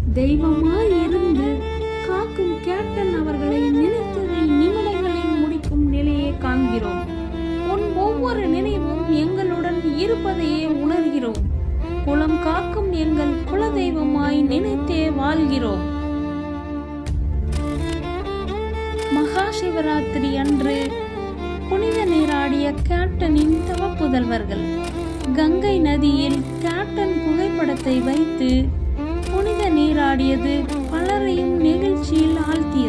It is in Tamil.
தெய்வமாய் இருந்து காக்கும் கேப்டன் அவர்களை நினைத்ததை நிமிடங்களில் முடிக்கும் நிலையை காண்கிறோம். உன் ஒவ்வொரு நினைவும் எங்களுடன் இருப்பதையே உணர்கிறோம். குலம் காக்கும் எங்கள் குலதெய்வமாய் நினைத்தே வாழ்கிறோம். மகா சிவராத்திரி அன்று புனித நீராடிய கேப்டனின் தவப்புதல்வர்கள் கங்கை நதியில் கேப்டன் புகைப்படத்தை வைத்து புனித நீராடியது பலரையும் நெகிழ்ச்சியில் ஆழ்த்தியது.